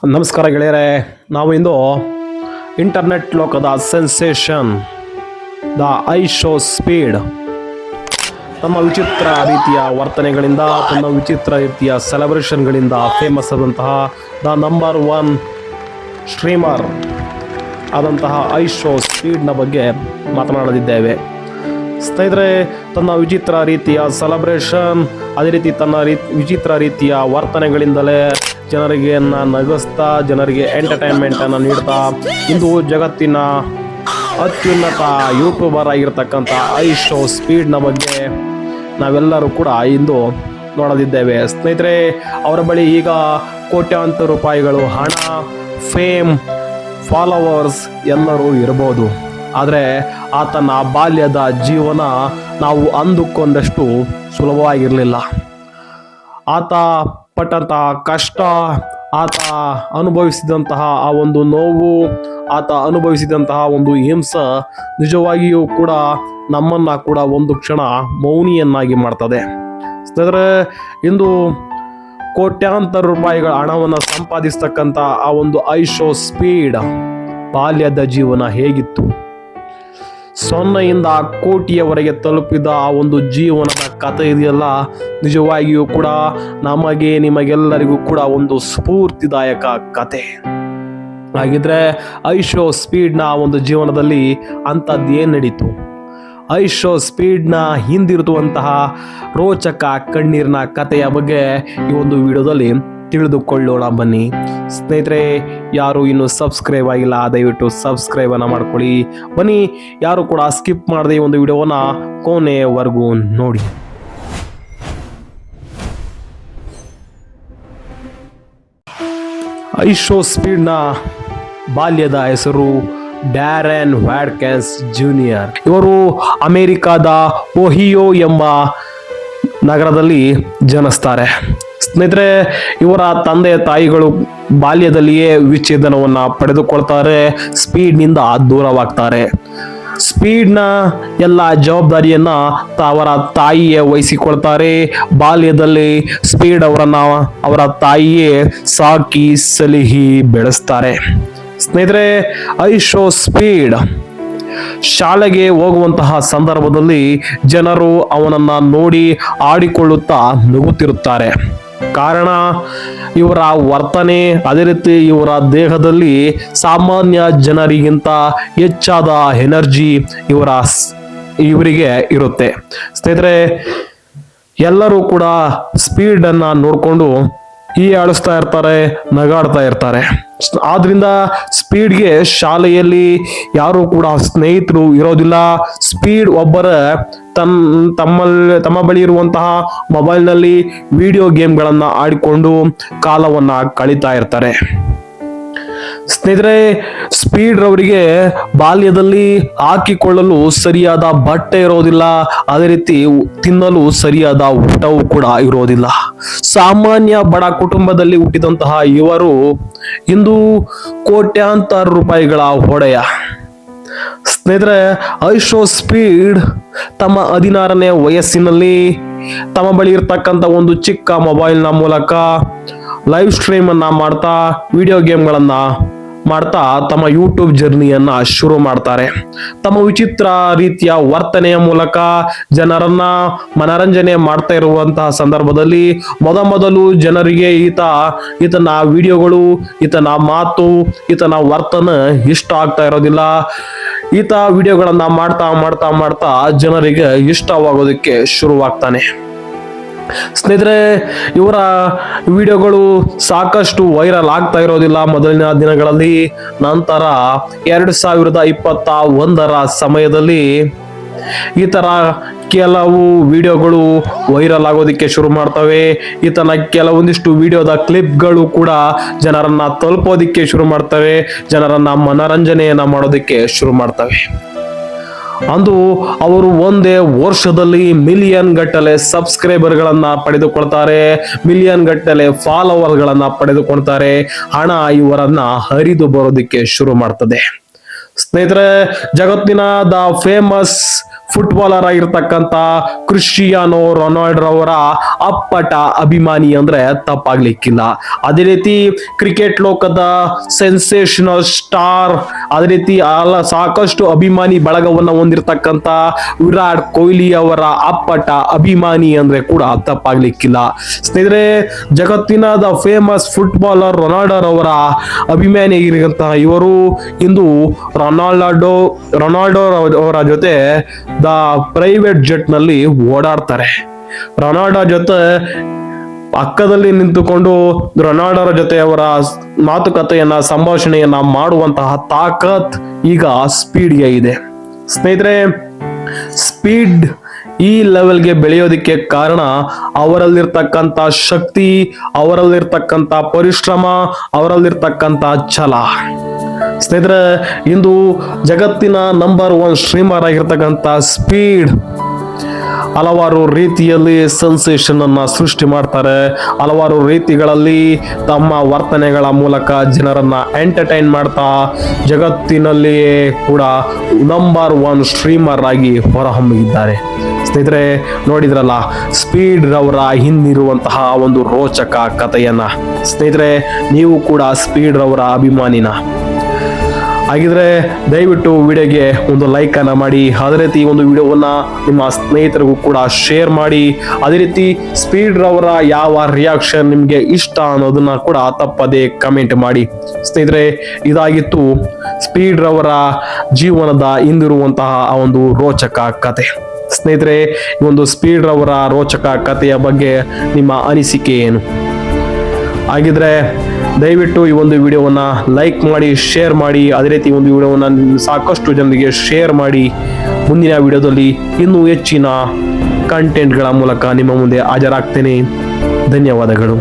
ನಮಸ್ಕಾರ ಗೆಳೆಯರೆ, ನಾವು ಇಂದು ಇಂಟರ್ನೆಟ್ ಲೋಕದ sensation the I show speed ತಮ್ಮ ವಿಚಿತ್ರ ರೀತಿಯ ವರ್ತನೆಗಳಿಂದ, ತನ್ನ ವಿಚಿತ್ರ ರೀತಿಯ ಸೆಲೆಬ್ರೇಷನ್ಗಳಿಂದ ಫೇಮಸ್ ಆದಂತಹ ದ ನಂಬರ್ ಒನ್ ಸ್ಟ್ರೀಮರ್ ಆದಂತಹ ಐ ಶೋ ಸ್ಪೀಡ್ನ ಬಗ್ಗೆ ಮಾತನಾಡಲಿದ್ದೇವೆ. ಸ್ನೇಹಿತರೆ, ತನ್ನ ವಿಚಿತ್ರ ರೀತಿಯ ಸೆಲೆಬ್ರೇಷನ್, ಅದೇ ರೀತಿ ತನ್ನ ವಿಚಿತ್ರ ರೀತಿಯ ವರ್ತನೆಗಳಿಂದಲೇ ಜನರಿಗೆ ನಗಿಸ್ತಾ, ಜನರಿಗೆ ಎಂಟರ್ಟೈನ್ಮೆಂಟನ್ನು ನೀಡ್ತಾ ಇಂದು ಜಗತ್ತಿನ ಅತ್ಯುನ್ನತ ಯೂಟ್ಯೂಬರ್ ಆಗಿರ್ತಕ್ಕಂಥ ಐ ಶೋ ಸ್ಪೀಡ್ನ ಬಗ್ಗೆ ನಾವೆಲ್ಲರೂ ಕೂಡ ಇಂದು ನೋಡಲಿದ್ದೇವೆ. ಸ್ನೇಹಿತರೆ, ಅವರ ಬಳಿ ಈಗ ಕೋಟ್ಯಾಂತರ ರೂಪಾಯಿಗಳು ಹಣ, ಫೇಮ್, ಫಾಲೋವರ್ಸ್ ಎಲ್ಲರೂ ಇರಬಹುದು. ಆದರೆ ಆತನ ಬಾಲ್ಯದ ಜೀವನ ನಾವು ಅಂದುಕೊಂಡಷ್ಟು ಸುಲಭವಾಗಿರಲಿಲ್ಲ. ಆತ ಪಟ್ಟಂತಹ ಕಷ್ಟ, ಆತ ಅನುಭವಿಸಿದಂತಹ ಆ ಒಂದು ನೋವು, ಆತ ಅನುಭವಿಸಿದಂತಹ ಒಂದು ಹಿಂಸೆ ನಿಜವಾಗಿಯೂ ಕೂಡ ನಮ್ಮನ್ನು ಕೂಡ ಒಂದು ಕ್ಷಣ ಮೌನಿಯನ್ನಾಗಿ ಮಾಡ್ತದೆ. ಸ್ನೇಹಿತರೆ, ಇಂದು ಕೋಟ್ಯಾಂತರ ರೂಪಾಯಿಗಳ ಹಣವನ್ನು ಸಂಪಾದಿಸ್ತಕ್ಕಂಥ ಆ ಒಂದು ಐ ಶೋ ಸ್ಪೀಡ್ ಬಾಲ್ಯದ ಜೀವನ ಹೇಗಿತ್ತು, ಸೊನ್ನೆಯಿಂದ ಕೋಟಿಯವರೆಗೆ ತಲುಪಿದ ಆ ಒಂದು ಜೀವನದ ಕಥೆ ಇದೆಯಲ್ಲ, ನಿಜವಾಗಿಯೂ ಕೂಡ ನಮಗೆ ನಿಮಗೆಲ್ಲರಿಗೂ ಕೂಡ ಒಂದು ಸ್ಫೂರ್ತಿದಾಯಕ ಕತೆ. ಹಾಗಿದ್ರೆ ಐ ಶೋ ಸ್ಪೀಡ್ನ ಒಂದು ಜೀವನದಲ್ಲಿ ಅಂಥದ್ದು ಏನು ನಡೀತು, ಐ ಶೋ ಸ್ಪೀಡ್ನ ಹಿಂದಿರುವಂತಹ ರೋಚಕ ಕಣ್ಣೀರಿನ ಕಥೆಯ ಬಗ್ಗೆ ಈ ಒಂದು ವಿಡಿಯೋದಲ್ಲಿ ತಿಳಿದುಕೊಳ್ಳೋಣ ಬನ್ನಿ. ಸ್ನೇಹಿತರೆ, ಯಾರು ಇನ್ನು ಸಬ್ಸ್ಕ್ರೈಬ್ ಆಗಿಲ್ಲ ದಯವಿಟ್ಟು ಸಬ್ಸ್ಕ್ರೈಬ್ ಅನ್ನ ಮಾಡ್ಕೊಳ್ಳಿ. ಬನ್ನಿ, ಯಾರು ಕೂಡ ಸ್ಕಿಪ್ ಮಾಡದೆ ಈ ಒಂದು ವಿಡಿಯೋವನ್ನ ಕೊನೆವರೆಗೂ ನೋಡಿ. ಐ ಶೋ ಸ್ಪೀಡ್ನ ಬಾಲ್ಯದ ಹೆಸರು ಡ್ಯಾರೆನ್ ವ್ಯಾಟ್ಕಿನ್ಸ್ ಜೂನಿಯರ್. ಇವರು ಅಮೆರಿಕಾದ ಓಹಿಯೋ ಎಂಬ ನಗರದಲ್ಲಿ ಜನಿಸ್ತಾರೆ. ಸ್ನೇಹಿತರೆ, ಇವರ ತಂದೆ ತಾಯಿಗಳು ಬಾಲ್ಯದಲ್ಲಿಯೇ ವಿಚ್ಛೇದನವನ್ನು ಪಡೆದುಕೊಳ್ತಾರೆ, ಸ್ಪೀಡ್ನಿಂದ ದೂರವಾಗ್ತಾರೆ. ಸ್ಪೀಡ್ನ ಎಲ್ಲ ಜವಾಬ್ದಾರಿಯನ್ನ ಅವರ ತಾಯಿಯೇ ವಹಿಸಿಕೊಳ್ತಾರೆ. ಬಾಲ್ಯದಲ್ಲಿ ಸ್ಪೀಡ್ ಅವರ ತಾಯಿಯೇ ಸಾಕಿ ಸಲಹಿ ಬೆಳೆಸ್ತಾರೆ. ಸ್ನೇಹಿತರೆ, ಐ ಶೋ ಸ್ಪೀಡ್ ಶಾಲೆಗೆ ಹೋಗುವಂತಹ ಸಂದರ್ಭದಲ್ಲಿ ಜನರು ಅವನನ್ನ ನೋಡಿ ಆಡಿಕೊಳ್ಳುತ್ತಾ ನಗುತ್ತಿರುತ್ತಾರೆ. ಕಾರಣ ಇವರ ವರ್ತನೆ, ಅದೇ ರೀತಿ ಇವರ ದೇಹದಲ್ಲಿ ಸಾಮಾನ್ಯ ಜನರಿಗಿಂತ ಹೆಚ್ಚಾದ ಎನರ್ಜಿ ಇವರಿಗೆ ಇರುತ್ತೆ. ಸ್ನೇಹಿತರೆ, ಎಲ್ಲರೂ ಕೂಡ ಸ್ಪೀಡ್ ಅನ್ನ ನೋಡಿಕೊಂಡು ಆಡಿಸ್ತಾ ಇರ್ತಾರೆ, ನಗಾಡ್ತಾ ಇರ್ತಾರೆ. ಆದ್ರಿಂದ ಸ್ಪೀಡ್ಗೆ ಶಾಲೆಯಲ್ಲಿ ಯಾರು ಕೂಡ ಸ್ನೇಹಿತರು ಇರೋದಿಲ್ಲ. ಸ್ಪೀಡ್ ಒಬ್ಬರ ತಮ್ಮ ಬಳಿ ಇರುವಂತಹ ಮೊಬೈಲ್ನಲ್ಲಿ ವಿಡಿಯೋ ಗೇಮ್ಗಳನ್ನ ಆಡಿಕೊಂಡು ಕಾಲವನ್ನ ಕಳೀತಾ ಇರ್ತಾರೆ. ಸ್ನೇಹಿತರೆ, ಸ್ಪೀಡ್ ರವರಿಗೆ ಬಾಲ್ಯದಲ್ಲಿ ಹಾಕಿಕೊಳ್ಳಲು ಸರಿಯಾದ ಬಟ್ಟೆ ಇರೋದಿಲ್ಲ, ಅದೇ ರೀತಿ ತಿನ್ನಲು ಸರಿಯಾದ ಊಟವೂ ಕೂಡ ಇರೋದಿಲ್ಲ. ಸಾಮಾನ್ಯ ಬಡ ಕುಟುಂಬದಲ್ಲಿ ಹುಟ್ಟಿದಂತಹ ಇವರು ಇಂದು ಕೋಟ್ಯಾಂತರ ರೂಪಾಯಿಗಳ ಒಡೆಯ. ಸ್ನೇಹಿತರೆ, ಐ ಶೋ ಸ್ಪೀಡ್ ತಮ್ಮ 16ನೇ ವಯಸ್ಸಿನಲ್ಲಿ ತಮ್ಮ ಬಳಿ ಇರ್ತಕ್ಕಂಥ ಒಂದು ಚಿಕ್ಕ ಮೊಬೈಲ್ನ ಮೂಲಕ ಲೈವ್ ಸ್ಟ್ರೀಮ್ ಅನ್ನ ಮಾಡ್ತಾ, ವಿಡಿಯೋ ಗೇಮ್ಗಳನ್ನ ಮಾಡ್ತಾ ತಮ್ಮ ಯೂಟ್ಯೂಬ್ ಜರ್ನಿಯನ್ನ ಶುರು ಮಾಡ್ತಾರೆ. ತಮ್ಮ ವಿಚಿತ್ರ ರೀತಿಯ ವರ್ತನೆಯ ಮೂಲಕ ಜನರನ್ನ ಮನರಂಜನೆ ಮಾಡ್ತಾ ಇರುವಂತಹ ಸಂದರ್ಭದಲ್ಲಿ ಮೊದಲು ಜನರಿಗೆ ಈತನ ವಿಡಿಯೋಗಳು, ಈತನ ಮಾತು, ಈತನ ವರ್ತನೆ ಇಷ್ಟ ಆಗ್ತಾ ಇರೋದಿಲ್ಲ. ಈತ ವಿಡಿಯೋಗಳನ್ನ ಮಾಡ್ತಾ ಜನರಿಗೆ ಇಷ್ಟವಾಗೋದಕ್ಕೆ ಶುರುವಾಗ್ತಾನೆ. ಸ್ನೇಹಿತರೆ, ಇವರ ವಿಡಿಯೋಗಳು ಸಾಕಷ್ಟು ವೈರಲ್ ಆಗ್ತಾ ಇರೋದಿಲ್ಲ ಮೊದಲಿನ ದಿನಗಳಲ್ಲಿ. ನಂತರ 2021ರ ಸಮಯದಲ್ಲಿ ಈ ತರ ಕೆಲವು ವಿಡಿಯೋಗಳು ವೈರಲ್ ಆಗೋದಕ್ಕೆ ಶುರು ಮಾಡ್ತವೆ. ಈತನ ಕೆಲವೊಂದಿಷ್ಟು ವಿಡಿಯೋದ ಕ್ಲಿಪ್ಗಳು ಕೂಡ ಜನರನ್ನ ತಲುಪೋದಿಕ್ಕೆ ಶುರು ಮಾಡ್ತವೆ, ಜನರನ್ನ ಮನರಂಜನೆಯನ್ನ ಮಾಡೋದಕ್ಕೆ ಶುರು ಮಾಡ್ತವೆ. ಅಂದು ಅವರು ಒಂದೇ ವರ್ಷದಲ್ಲಿ ಮಿಲಿಯನ್ ಗಟ್ಟಲೆ ಸಬ್ಸ್ಕ್ರೈಬರ್ಗಳನ್ನ ಪಡೆದುಕೊಳ್ತಾರೆ, ಮಿಲಿಯನ್ ಗಟ್ಟಲೆ ಫಾಲೋವರ್ಗಳನ್ನ ಪಡೆದುಕೊಳ್ತಾರೆ. ಹಣ ಇವರನ್ನ ಹರಿದು ಬರೋದಕ್ಕೆ ಶುರು ಮಾಡ್ತದೆ. ಸ್ನೇಹಿತರೆ, ಜಗತ್ತಿನ ದ ಫೇಮಸ್ ಫುಟ್ಬಾಲರ್ ಆಗಿರ್ತಕ್ಕಂಥ ಕ್ರಿಸ್ಟಿಯಾನೋ ರೊನಾಲ್ಡೋರವರ ಅಪ್ಪಟ ಅಭಿಮಾನಿ ಅಂದ್ರೆ ತಪ್ಪಾಗ್ಲಿಕ್ಕಿಲ್ಲ. ಅದೇ ರೀತಿ ಕ್ರಿಕೆಟ್ ಲೋಕದ ಸೆನ್ಸೇಷನಲ್ ಸ್ಟಾರ್, ಅದೇ ರೀತಿ ಸಾಕಷ್ಟು ಅಭಿಮಾನಿ ಬಳಗವನ್ನ ಹೊಂದಿರತಕ್ಕಂತ ವಿರಾಟ್ ಕೊಹ್ಲಿ ಅವರ ಅಪ್ಪಟ ಅಭಿಮಾನಿ ಅಂದ್ರೆ ಕೂಡ ತಪ್ಪಾಗ್ಲಿಕ್ಕಿಲ್ಲ. ಸ್ನೇಹಿತರೆ, ಜಗತ್ತಿನ ದ ಫೇಮಸ್ ಫುಟ್ಬಾಲರ್ ರೊನಾಲ್ಡೋರವರ ಅಭಿಮಾನಿ ಆಗಿರುವಂತಹ ಇವರು ಇಂದು ರೊನಾಲ್ಡೋ ಅವರ ಜೊತೆ ದ ಪ್ರೈವೇಟ್ ಜೆಟ್ ನಲ್ಲಿ ಓಡಾಡ್ತಾರೆ. ರೊನಾಲ್ಡೋ ಜೊತೆ ಪಕ್ಕದಲ್ಲಿ ನಿಂತುಕೊಂಡು ರೊನಾಲ್ಡೋರ ಜೊತೆ ಅವರ ಮಾತುಕತೆಯನ್ನ ಸಂಭಾಷಣೆಯನ್ನ ಮಾಡುವಂತಹ ತಾಕತ್ ಈಗ ಸ್ಪೀಡ್ಗೆ ಇದೆ. ಸ್ನೇಹಿತರೆ, ಸ್ಪೀಡ್ ಈ ಲೆವೆಲ್ಗೆ ಬೆಳೆಯೋದಕ್ಕೆ ಕಾರಣ ಅವರಲ್ಲಿರ್ತಕ್ಕಂಥ ಶಕ್ತಿ, ಅವರಲ್ಲಿರ್ತಕ್ಕಂಥ ಪರಿಶ್ರಮ, ಅವರಲ್ಲಿರ್ತಕ್ಕಂಥ ಛಲ. ಸ್ನೇಹಿತರೆ, ಇಂದು ಜಗತ್ತಿನ ನಂಬರ್ 1 ಸ್ಟ್ರೀಮರ್ ಆಗಿರ್ತಕ್ಕಂಥ ಸ್ಪೀಡ್ ಹಲವಾರು ರೀತಿಯಲ್ಲಿ ಸೆನ್ಸೇಷನ್ ಅನ್ನ ಸೃಷ್ಟಿ ಮಾಡ್ತಾರೆ. ಹಲವಾರು ರೀತಿಗಳಲ್ಲಿ ತಮ್ಮ ವರ್ತನೆಗಳ ಮೂಲಕ ಜನರನ್ನ ಎಂಟರ್ಟೈನ್ ಮಾಡ್ತಾ ಜಗತ್ತಿನಲ್ಲಿಯೇ ಕೂಡ ನಂಬರ್ 1 ಸ್ಟ್ರೀಮರ್ ಆಗಿ ಹೊರಹೊಮ್ಮಿದ್ದಾರೆ. ಸ್ನೇಹಿತರೆ, ನೋಡಿದ್ರಲ್ಲ ಸ್ಪೀಡ್ ರವರ ಹಿಂದಿರುವಂತಹ ಒಂದು ರೋಚಕ ಕಥೆಯನ್ನ. ಸ್ನೇಹಿತರೆ, ನೀವು ಕೂಡ ಸ್ಪೀಡ್ ರವರ ಅಭಿಮಾನಿನ ಹಾಗಿದ್ರೆ ದಯವಿಟ್ಟು ವಿಡಿಯೋಗೆ ಒಂದು ಲೈಕ್ ಅನ್ನ ಮಾಡಿ, ಅದೇ ರೀತಿ ಒಂದು ವಿಡಿಯೋವನ್ನ ನಿಮ್ಮ ಸ್ನೇಹಿತರಿಗೂ ಕೂಡ ಶೇರ್ ಮಾಡಿ. ಅದೇ ರೀತಿ ಸ್ಪೀಡ್ ರವರ ಯಾವ ರಿಯಾಕ್ಷನ್ ನಿಮ್ಗೆ ಇಷ್ಟ ಅನ್ನೋದನ್ನ ಕೂಡ ತಪ್ಪದೆ ಕಮೆಂಟ್ ಮಾಡಿ. ಸ್ನೇಹಿತರೆ, ಇದಾಗಿತ್ತು ಸ್ಪೀಡ್ ರವರ ಜೀವನದ ಹಿಂದಿರುವಂತಹ ಆ ಒಂದು ರೋಚಕ ಕತೆ. ಸ್ನೇಹಿತರೆ, ಈ ಒಂದು ಸ್ಪೀಡ್ ರವರ ರೋಚಕ ಕಥೆಯ ಬಗ್ಗೆ ನಿಮ್ಮ ಅನಿಸಿಕೆ ಏನು? ಹಾಗಿದ್ರೆ ದಯವಿಟ್ಟು ಈ ಒಂದು ವಿಡಿಯೋವನ್ನ ಲೈಕ್ ಮಾಡಿ, ಶೇರ್ ಮಾಡಿ. ಅದೇ ರೀತಿ ಒಂದು ವಿಡಿಯೋವನ್ನ ಸಾಕಷ್ಟು ಜನರಿಗೆ ಶೇರ್ ಮಾಡಿ. ಮುಂದಿನ ವಿಡಿಯೋದಲ್ಲಿ ಇನ್ನೂ ಹೆಚ್ಚಿನ ಕಂಟೆಂಟ್ಗಳ ಮೂಲಕ ನಿಮ್ಮ ಮುಂದೆ ಹಾಜರಾಗ್ತೇನೆ. ಧನ್ಯವಾದಗಳು.